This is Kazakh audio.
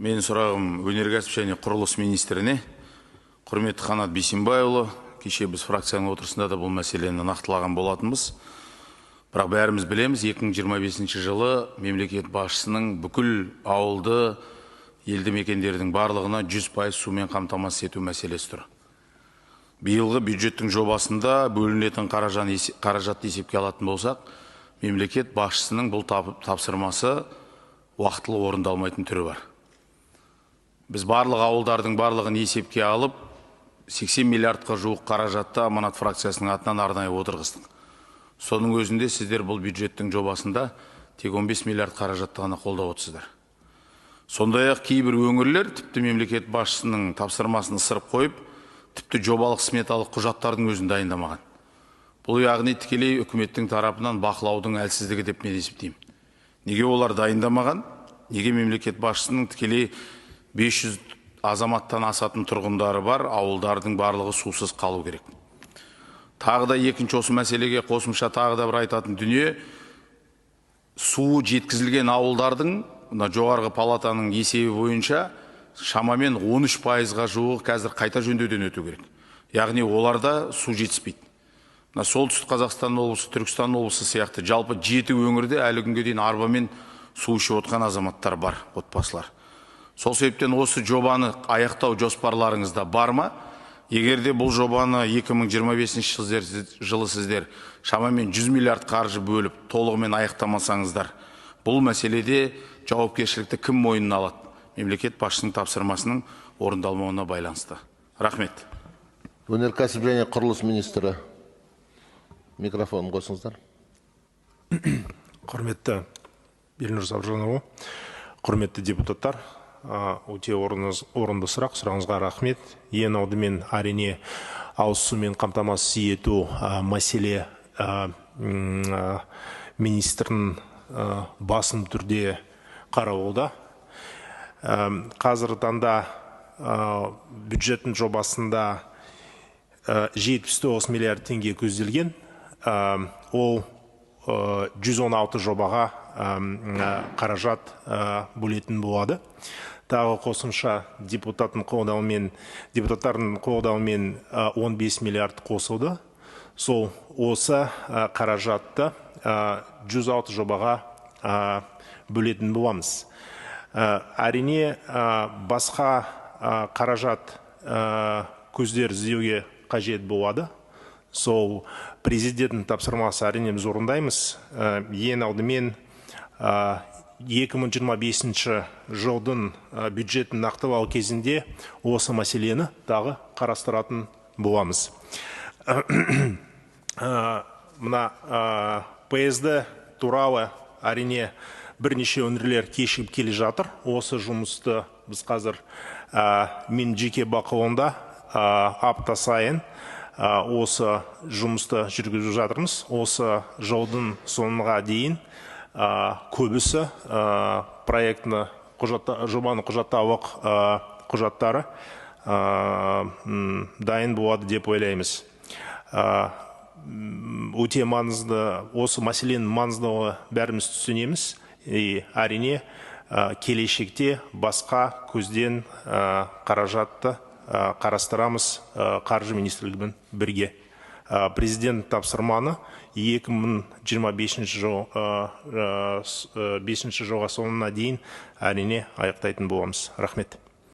Менің сұрағым өнеркәсіп және құрылыс министріне. Құрметті Қанат Бейсенбайұлы, кеше біз фракцияның отырысында да бұл мәселені нақтылаған болатынбыз. Бірақ бәріміз білеміз, 2025 жылы мемлекет басшысының бүкіл ауылды елді мекендердің барлығына 100% сумен қамтамасыз ету мәселесі тұр. Биылғы бюджеттің жобасында бөлінетін қаражатты есепке алатын болсақ, мемлекет басшысының бұл тапсырмасы уақытылы орындалмайтын түрі бар. Біз барлық ауылдардың барлығын есепке алып, 80 миллиардқа жуық қаражатты аманат фракциясының атынан арнайы отырғыздық. Соның өзінде сіздер бұл бюджеттің жобасында тек 15 миллиард қаражатты ғана қолдап отырсыздар. Сондай-ақ кейбір өңірлер тіпті мемлекет басшысының тапсырмасын ысырып қойып, тіпті жобалық сметалық құжаттардың өзін дайындамаған. Бұл яғни тікелей үкіметтің тарапынан бақылаудың әлсіздігі деп мен есептеймін. Неге олар дайындамаған? Неге мемлекет басшысының тікелей 500 азаматтан асатын тұрғындары бар ауылдардың барлығы сусыз қалу керек? Тағы да екінші осы мәселеге қосымша тағы да бір айтатын дүние, суы жеткізілген ауылдардың жоғарғы палатаның есебі бойынша шамамен 13%-ға жуығы қазір қайта жөндеуден өту керек. Яғни оларда су жетіспейді. Солтүстік Қазақстан облысы, Түркістан облысы сияқты жалпы 7 өңірде әлі күнге дейін арбамен су ішіп отқан азаматтар бар, отбасылар. Сол себептен осы жобаны аяқтау жоспарларыңызда бар ма? Егерде бұл жобаны 2025 жылы сіздер шамамен 100 миллиард қаржы бөліп толығымен аяқтамасаңыздар, бұл мәселеде жауапкершілікті кім мойнына алады? Мемлекет басшысының тапсырмасының орындалмауына байланысты. Рахмет. Өнеркәсіп және құрылыс министрі, микрофон қосыңыздар. Құрметті Елнұр Сабжанұлы, құрметті депутаттар, өте орынды сұрағыңызға рахмет. Ең алдымен әрине ауыз сумен қамтамасыз ету мәселе министрдің басым түрде қаралуда. Қазіргі таңда бюджеттің жобасында 79 миллиард теңге көзделген. Ол 116 жобаға қаражат бөлетін болады. Тағы қосымша депутаттардың қолдауымен 15 миллиард қосылды. Сол осы қаражатты 106 жобаға бөлетін боламыз. Әрине басқа қаражат көздер іздеуге қажет болады. Сол президенттің тапсырмасы әрине біз орындаймыз. Ең алдымен 2025 жылдың бюджетін нақтылау кезінде осы мәселені тағы қарастыратын боламыз. Мына ПСД туралы әрине бірнеше өңірлер кешігіп келе жатыр. Осы жұмысты біз қазір мен жеке бақылауында апта сайын осы жұмысты жүргізіп жатырмыз. Осы жылдың соңына дейін көбісі проектіні жобаны құжатталық құжаттары дайын болады деп ойлаймыз. Өте маңызды, осы мәселенің маңыздылығы бәріміз түсінеміз. Әрине келешекте басқа көзден қаражатты қарастырамыз қаржы министрлігімен бірге. Президент тапсырманы 2025 жылға соңына дейін әрине аяқтайтын боламыз. Рахмет.